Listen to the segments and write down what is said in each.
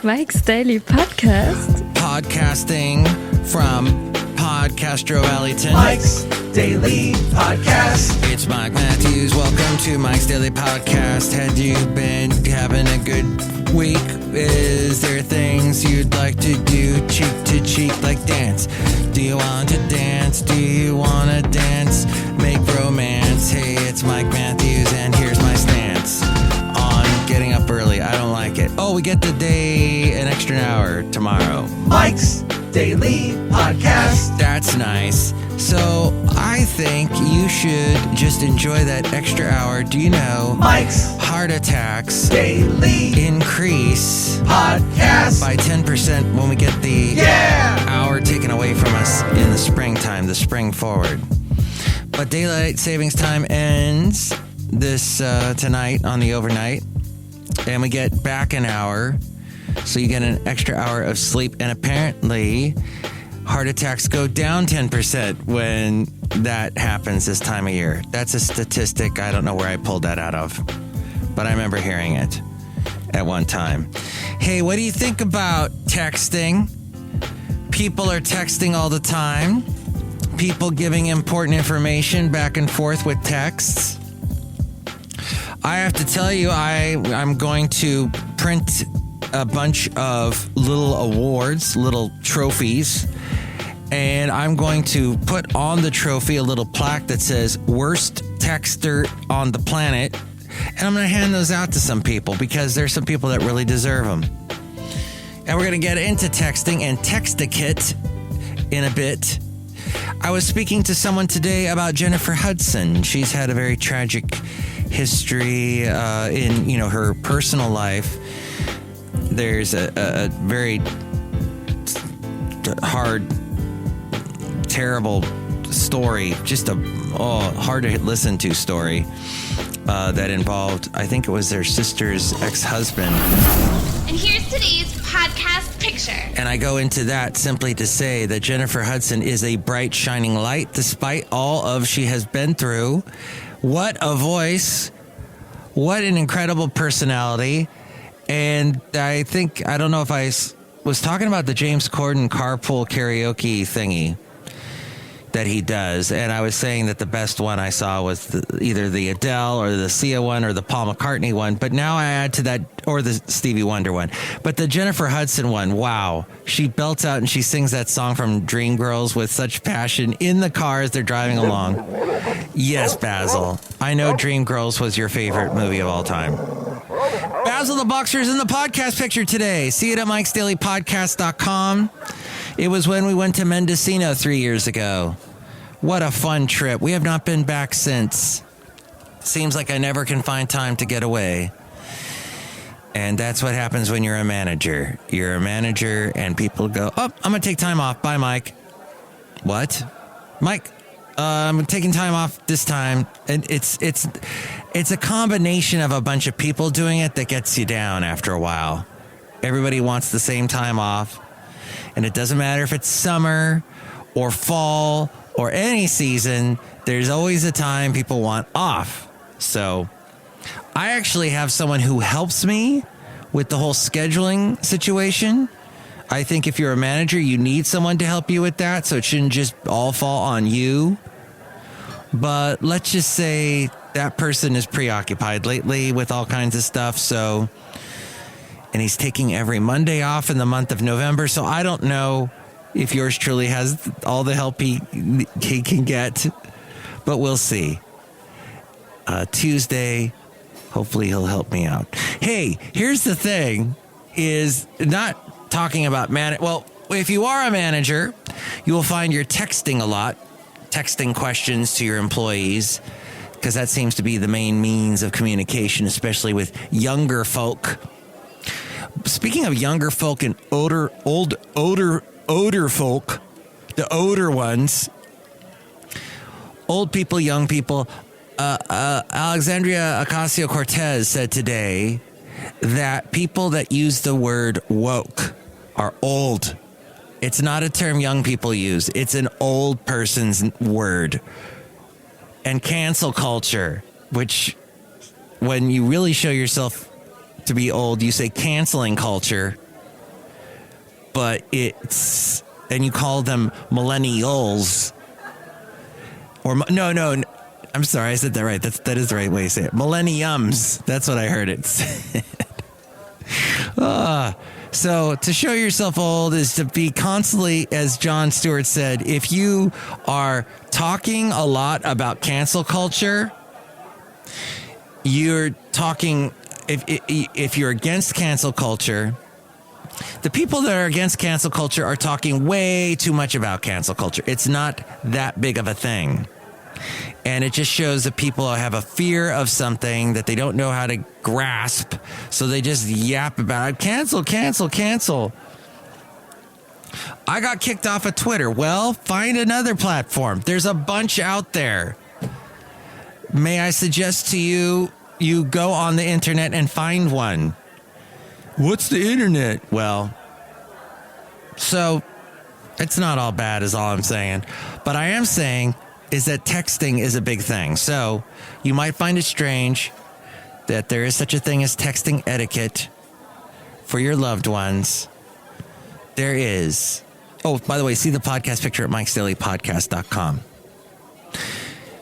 Mike's Daily Podcast. Podcasting from Podcastro Valentino. Mike's Daily Podcast. It's Mike Matthews. Welcome to Mike's Daily Podcast. Had you been having a good week? Is there things you'd like to do cheek to cheek like dance? Do you want to dance? Do you want to dance? Make romance. Hey, it's Mike Matthews and here's my stance on getting up early. I don't like it. Oh, we get the day an extra hour tomorrow. Mike's Daily Podcast. That's nice. So I think you should just enjoy that extra hour. Do you know Mike's heart attacks Daily increase Podcast by 10% when we get the hour taken away from us in the springtime, the spring forward. But daylight savings time ends this tonight on the overnight, and we get back an hour. So you get an extra hour of sleep, and apparently heart attacks go down 10% when that happens this time of year. That's a statistic. I don't know where I pulled that out of, but I remember hearing it at one time. Hey, what do you think about texting? People are texting all the time. People giving important information back and forth with texts. I have to tell you, I'm going to print a bunch of little awards, little trophies, and I'm going to put on the trophy a little plaque that says worst texter on the planet, and I'm going to hand those out to some people because there's some people that really deserve them. And we're going to get into texting and textiquette in a bit. I was speaking to someone today about Jennifer Hudson. She's had a very tragic history in her personal life. There's a very hard, terrible story, just a hard to listen to story that involved, I think it was their sister's ex-husband. And here's today's podcast picture. And I go into that simply to say that Jennifer Hudson is a bright, shining light despite all of she has been through. What a voice. What an incredible personality. And I don't know if I was talking about the James Corden carpool karaoke thingy that he does. And I was saying that the best one I saw was either the Adele or the Sia one or the Paul McCartney one. But now I add to that, or the Stevie Wonder one. But the Jennifer Hudson one, wow. She belts out and she sings that song from Dreamgirls with such passion in the car as they're driving along. Yes, Basil. I know Dreamgirls was your favorite movie of all time. Basil the Boxer's in the podcast picture today. See it at MikesDailyPodcast.com. It was when we went to Mendocino 3 years ago. What a fun trip. We have not been back since. Seems like I never can find time to get away. And that's what happens when you're a manager. You're a manager and people go, oh, I'm going to take time off. Bye, Mike. What? Mike, I'm taking time off this time. And it's a combination of a bunch of people doing it that gets you down after a while. Everybody wants the same time off. And it doesn't matter if it's summer or fall or any season, there's always a time people want off. So I actually have someone who helps me with the whole scheduling situation. I think if you're a manager, you need someone to help you with that. So it shouldn't just all fall on you. But let's just say that person is preoccupied lately with all kinds of stuff. And he's taking every Monday off in the month of November. So I don't know if yours truly has all the help he can get, but we'll see. Tuesday, hopefully he'll help me out. Hey, here's the thing, is not talking about well, if you are a manager, you will find you're texting a lot, texting questions to your employees, because that seems to be the main means of communication, especially with younger folk. Speaking of younger folk and older folk, the older ones, old people, young people, Alexandria Ocasio-Cortez said today that people that use the word woke are old. It's not a term young people use. It's an old person's word. And cancel culture, which when you really show yourself to be old, you say canceling culture. but and you call them millennials. Or no, I'm sorry, I said that right. That is the right way to say it. Millenniums. That's what I heard it said. So to show yourself old is to be constantly, as Jon Stewart said, if you are talking a lot about cancel culture, you're talking, if you're against cancel culture, the people that are against cancel culture are talking way too much about cancel culture. It's not that big of a thing. And it just shows that people have a fear of something that they don't know how to grasp. So they just yap about it. Cancel, cancel, cancel. I got kicked off of Twitter. Well, find another platform. There's a bunch out there. May I suggest to you, you go on the internet and find one. What's the internet? Well, so it's not all bad is all I'm saying. But I am saying is that texting is a big thing. So you might find it strange that there is such a thing as texting etiquette for your loved ones. There is. Oh, by the way, see the podcast picture at MikesDailyPodcast.com.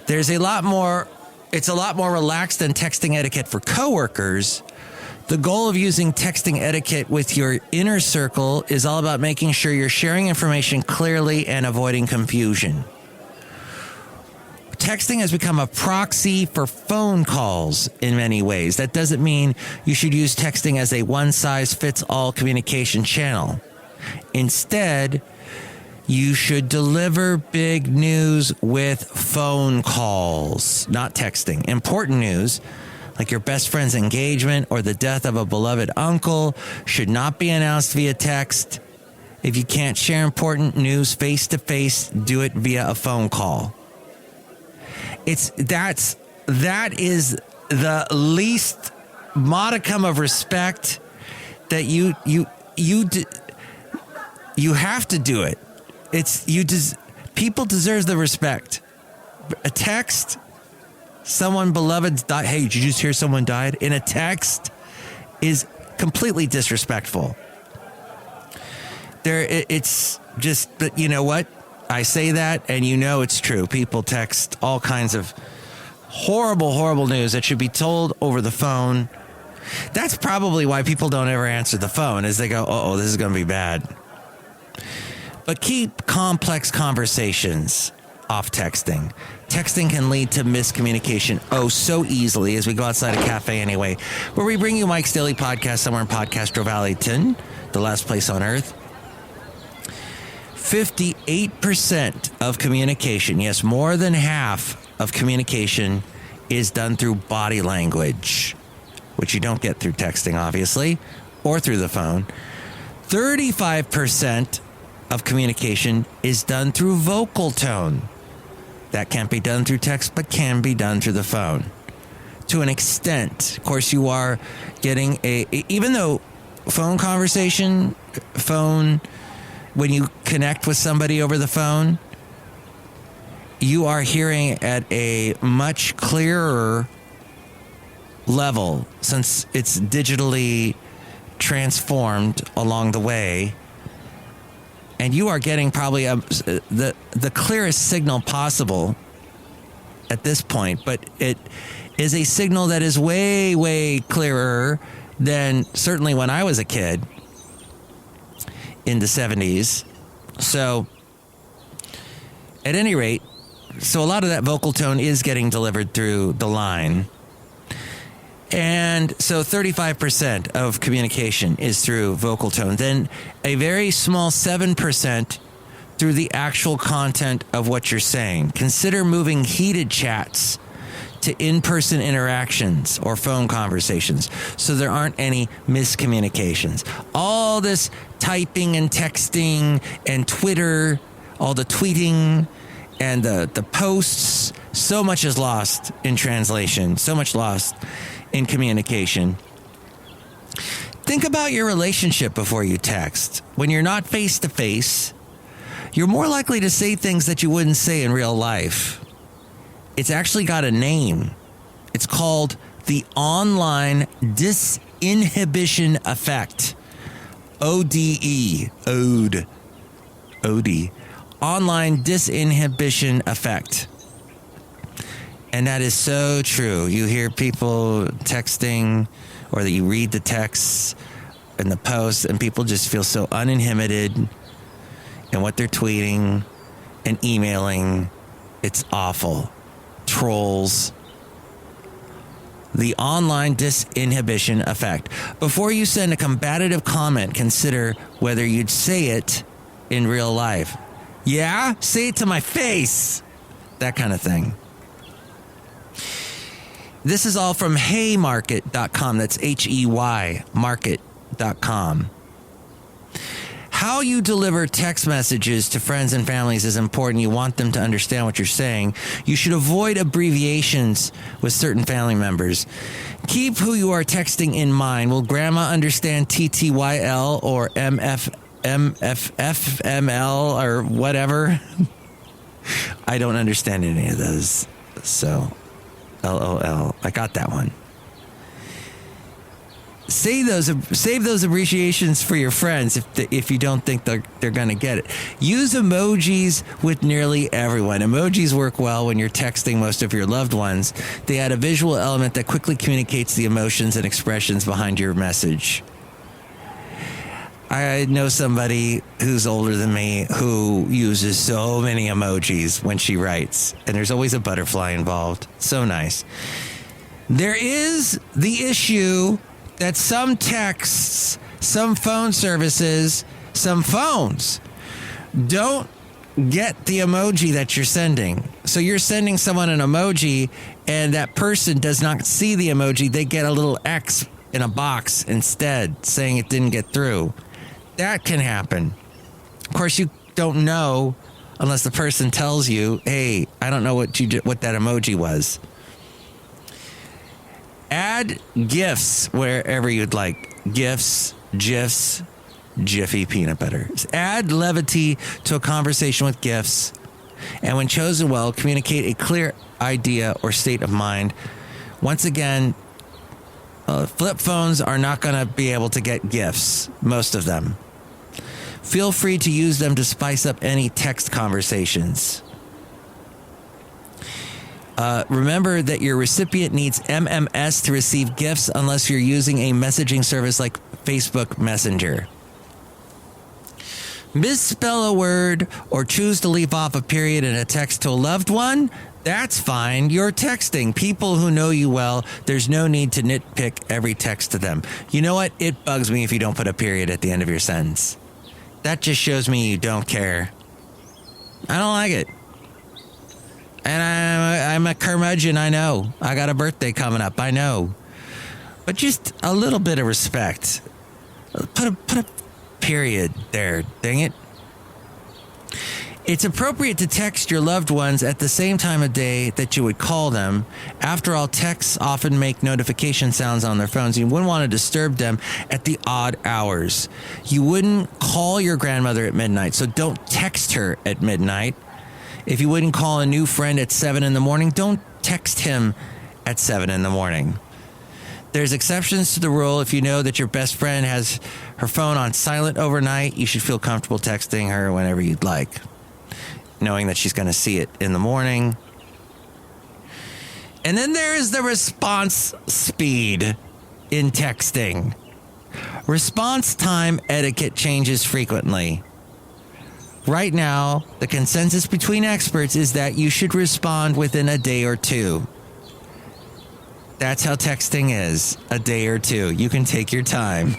There's a lot more, it's a lot more relaxed than texting etiquette for coworkers. The goal of using texting etiquette with your inner circle is all about making sure you're sharing information clearly and avoiding confusion. Texting has become a proxy for phone calls in many ways. That doesn't mean you should use texting as a one-size-fits-all communication channel. Instead, you should deliver big news with phone calls, not texting. Important news, like your best friend's engagement or the death of a beloved uncle, should not be announced via text. If you can't share important news face-to-face, do it via a phone call. That is the least modicum of respect that you have to do it. People deserve the respect. A text, someone beloved died. Hey, did you just hear someone died? In a text is completely disrespectful. It's just, but you know what? I say that, and you know it's true. People text all kinds of horrible, horrible news that should be told over the phone. That's probably why people don't ever answer the phone, is they go, oh, this is going to be bad. But keep complex conversations off texting. Texting can lead to miscommunication so easily, as we go outside a cafe anyway, where we bring you Mike's Daily Podcast somewhere in Podcastro Valleyton, the last place on earth. 58% of communication, yes, more than half of communication is done through body language, which you don't get through texting, obviously, or through the phone. 35% of communication is done through vocal tone. That can't be done through text, but can be done through the phone. To an extent, of course, you are getting even though when you connect with somebody over the phone, you are hearing at a much clearer level since it's digitally transformed along the way. And you are getting probably the clearest signal possible at this point, but it is a signal that is way, way clearer than certainly when I was a kid in the 70s. So at any rate, so a lot of that vocal tone is getting delivered through the line. And so 35% of communication is through vocal tone. Then a very small 7% through the actual content of what you're saying. Consider moving heated chats to in-person interactions or phone conversations so there aren't any miscommunications. All this typing and texting and Twitter, all the tweeting and the posts, so much is lost in translation, so much lost in communication. Think about your relationship before you text. When you're not face-to-face, you're more likely to say things that you wouldn't say in real life. It's actually got a name. It's called the online disinhibition effect. ODE. OD. Online disinhibition effect. And that is so true. You hear people texting, or that you read the texts and the posts, and people just feel so uninhibited in what they're tweeting and emailing. It's awful. Trolls. The online disinhibition effect. Before you send a combative comment, consider whether you'd say it in real life. Yeah? Say it to my face. That kind of thing. This is all from heymarket.com. That's H-E-Y, market.com. How you deliver text messages to friends and families is important. You want them to understand what you're saying. You should avoid abbreviations with certain family members. Keep who you are texting in mind. Will grandma understand TTYL or MFFML or whatever? I don't understand any of those. So, LOL. I got that one. Save those abbreviations for your friends if you don't think they're going to get it. Use emojis with nearly everyone. Emojis work well when you're texting most of your loved ones. They add a visual element that quickly communicates the emotions and expressions behind your message. I know somebody who's older than me who uses so many emojis when she writes, and there's always a butterfly involved. So nice. There is the issue that some texts, some phone services, some phones don't get the emoji that you're sending. So you're sending someone an emoji and that person does not see the emoji. They get a little X in a box instead saying it didn't get through. That can happen. Of course, you don't know unless the person tells you, hey, I don't know what that emoji was. Add GIFs wherever you'd like. GIFs, GIFs, Jiffy peanut butter. Add levity to a conversation with GIFs. And when chosen well, communicate a clear idea or state of mind. Once again, flip phones are not going to be able to get GIFs, most of them. Feel free to use them to spice up any text conversations. Remember that your recipient needs MMS to receive gifts unless you're using a messaging service like Facebook Messenger. Misspell a word or choose to leave off a period in a text to a loved one? That's fine. You're texting people who know you well. There's no need to nitpick every text to them. You know what? It bugs me if you don't put a period at the end of your sentence. That just shows me you don't care. I don't like it. And I'm a curmudgeon, I know. I got a birthday coming up, I know. But just a little bit of respect. Put a period there, dang it. It's appropriate to text your loved ones at the same time of day that you would call them. After all, texts often make notification sounds on their phones. You wouldn't want to disturb them at the odd hours. You wouldn't call your grandmother at midnight, so don't text her at midnight. If you wouldn't call a new friend at 7 in the morning, don't text him at 7 in the morning. There's exceptions to the rule. If you know that your best friend has her phone on silent overnight, you should feel comfortable texting her whenever you'd like, knowing that she's going to see it in the morning. And then there is the response speed in texting. Response time etiquette changes frequently. Right now, the consensus between experts is that you should respond within a day or two. That's how texting is, a day or two. You can take your time.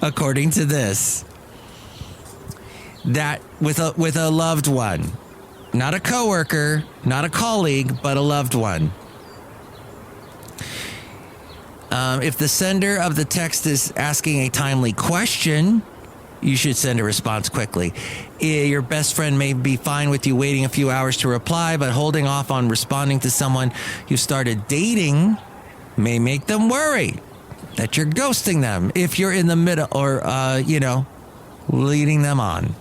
According to this, that with a loved one, not a coworker, not a colleague, but a loved one. If the sender of the text is asking a timely question, you should send a response quickly. Your best friend may be fine with you waiting a few hours to reply, but holding off on responding to someone you started dating may make them worry that you're ghosting them if you're in the middle or, leading them on.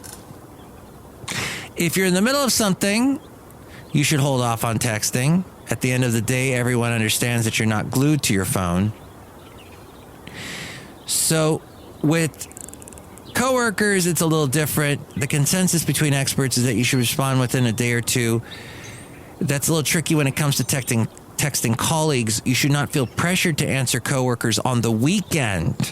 If you're in the middle of something, you should hold off on texting. At the end of the day, everyone understands that you're not glued to your phone. So with Coworkers, it's a little different. The consensus between experts is that you should respond within a day or two. That's a little tricky when it comes to texting colleagues. You should not feel pressured to answer coworkers on the weekend.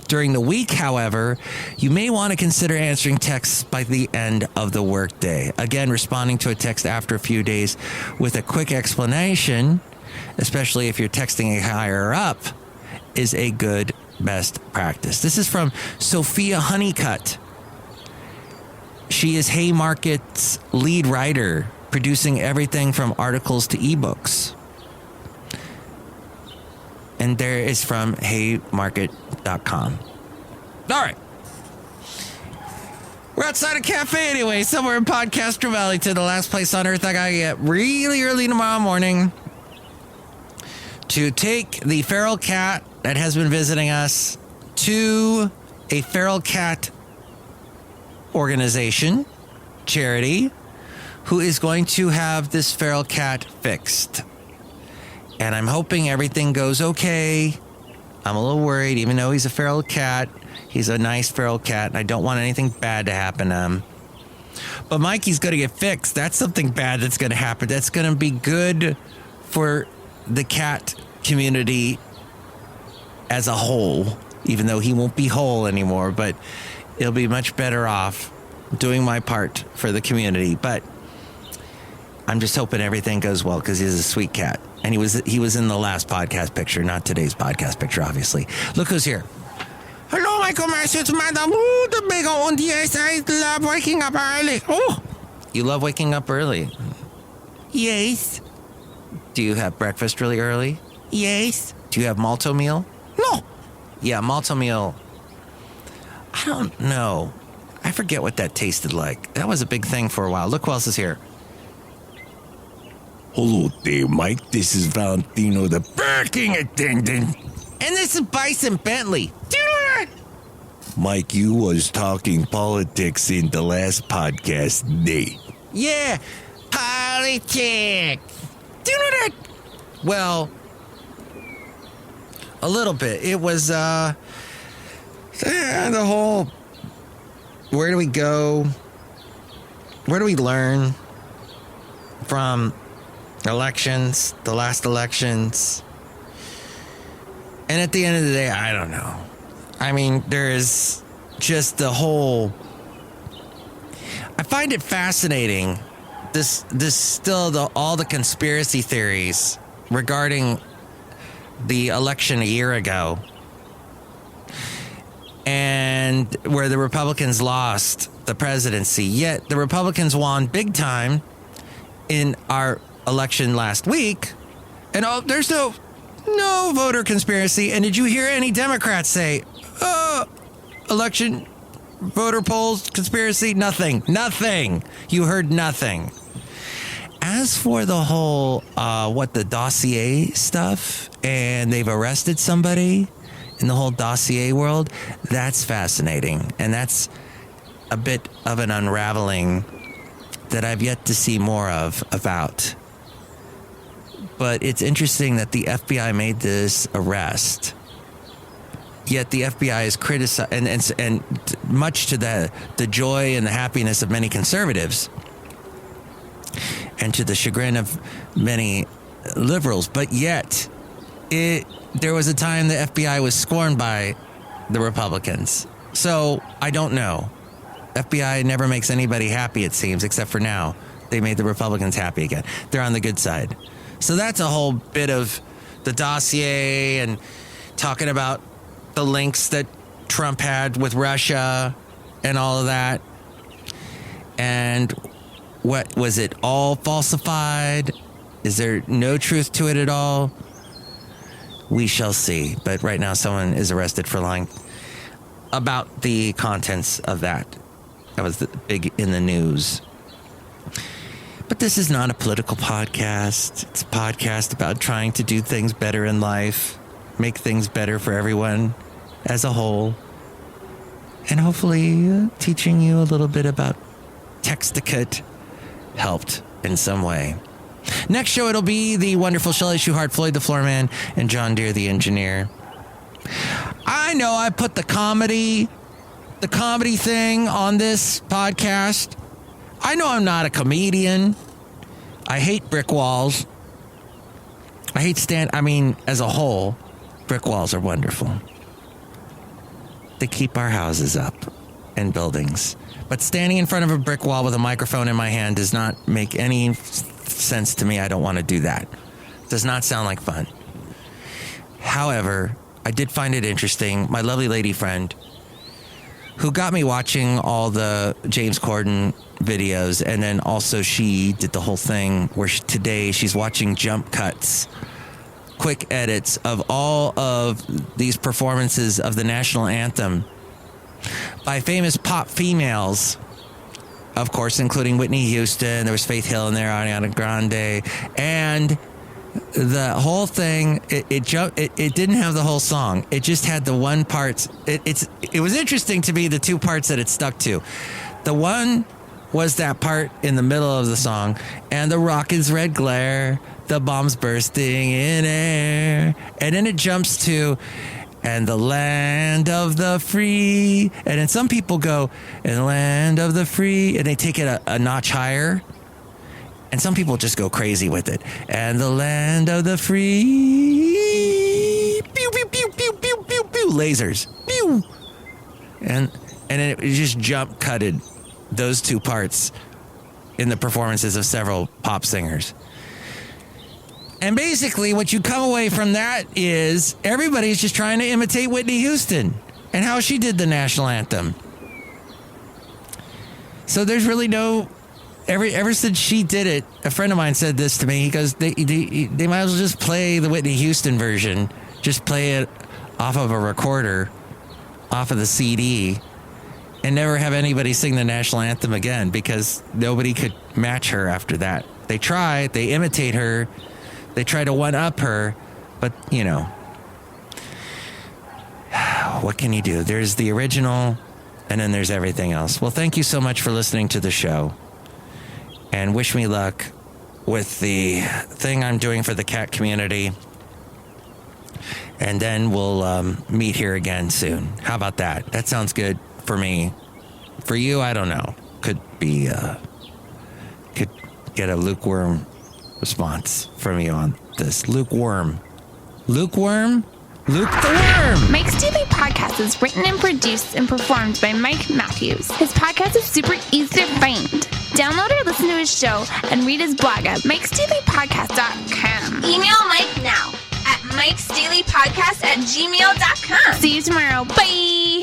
During the week, however, you may want to consider answering texts by the end of the workday. Again, responding to a text after a few days with a quick explanation, especially if you're texting a higher up, is a good best practice. This is from Sophia Honeycutt. She is Haymarket's lead writer, producing everything from articles to ebooks. And there is from haymarket.com. All right. We're outside a cafe anyway, somewhere in Podcaster Valley, to the last place on earth I gotta get really early tomorrow morning to take the feral cat that has been visiting us to a feral cat organization, charity, who is going to have this feral cat fixed. And I'm hoping everything goes okay. I'm a little worried, even though he's a feral cat. He's a nice feral cat, and I don't want anything bad to happen to him. But Mikey's going to get fixed. That's something bad that's going to happen. That's going to be good for the cat community as a whole, even though he won't be whole anymore. But it'll be much better off doing my part for the community. But I'm just hoping everything goes well because he's a sweet cat. And he was in the last podcast picture, not today's podcast picture, obviously. Look who's here. Hello, Michael Master. It's Madame Rootabega. And yes, I love waking up early. Oh, you love waking up early? Yes. Do you have breakfast really early? Yes. Do you have malto meal? No. Yeah, malto meal. I don't know. I forget what that tasted like. That was a big thing for a while. Look who else is here. Hello there, Mike. This is Valentino, the parking attendant. And this is Bison Bentley. Do you know that? Mike, you was talking politics in the last podcast day. Yeah, politics. Do you know that? Well, a little bit. It was, the whole, where do we go? Where do we learn from elections, the last elections? And at the end of the day, I don't know. I mean, there is just the whole, I find it fascinating, all the conspiracy theories regarding the election a year ago, and where the Republicans lost the presidency, yet the Republicans won big time in our election last week, and there's no voter conspiracy. And did you hear any Democrats say, election voter polls conspiracy? Nothing. You heard nothing. As for the whole the dossier stuff, and they've arrested somebody in the whole dossier world, that's fascinating, and that's a bit of an unraveling that I've yet to see more about. But it's interesting that the FBI made this arrest. Yet the FBI is criticized, and much to the joy and the happiness of many conservatives, and to the chagrin of many liberals. But yet, there was a time the FBI was scorned by the Republicans. So I don't know. FBI never makes anybody happy, it seems, except for now. They made the Republicans happy again. They're on the good side. So that's a whole bit of the dossier and talking about the links that Trump had with Russia and all of that. And what was it all falsified? Is there no truth to it at all? We shall see. But right now someone is arrested for lying about the contents of that. That was big in the news. But this is not a political podcast. It's a podcast about trying to do things better in life, make things better for everyone as a whole, and hopefully teaching you a little bit about text-etiquette helped in some way. Next show, it'll be the wonderful Chely Shoehart, Floyd the Floorman, and John Deere the engineer. I know I put the comedy the comedy thing on this podcast. I know I'm not a comedian. I hate brick walls. I hate as a whole, brick walls are wonderful. They keep our houses up and buildings. But standing in front of a brick wall with a microphone in my hand does not make any sense to me. I don't want to do that. Does not sound like fun. However, I did find it interesting. My lovely lady friend, who got me watching all the James Corden videos, and then also she did the whole thing where today she's watching jump cuts, quick edits of all of these performances of the national anthem by famous pop females, of course, including Whitney Houston. There was Faith Hill in there, Ariana Grande, and the whole thing. It didn't have the whole song. It just had the one parts. It was interesting to me, the two parts that it stuck to. The one was that part in the middle of the song, and the rocket's red glare, the bombs bursting in air, and then it jumps to, and the land of the free, and then some people go, and the land of the free, and they take it a notch higher, and some people just go crazy with it, and the land of the free, pew pew pew pew pew pew pew, lasers, pew, and it just jump cutted those two parts in the performances of several pop singers. And basically what you come away from that is everybody's just trying to imitate Whitney Houston and how she did the national anthem. So there's really no, ever since she did it, a friend of mine said this to me. He goes, they might as well just play the Whitney Houston version, just play it off of a recorder, off of the CD, and never have anybody sing the national anthem again, because nobody could match her after that. They try, they imitate her, they try to one-up her, but, you know, what can you do? There's the original, and then there's everything else. Well, thank you so much for listening to the show, and wish me luck with the thing I'm doing for the cat community, and then we'll meet here again soon. How about that? That sounds good for me. For you, I don't know. Could get a lukewarm response from you on this. Lukewarm? Luke the Worm? Mike's Daily Podcast is written and produced and performed by Mike Matthews. His podcast is super easy to find. Download or listen to his show and read his blog at MikesDailyPodcast.com. Email Mike now at MikesDailyPodcast@gmail.com. See you tomorrow. Bye!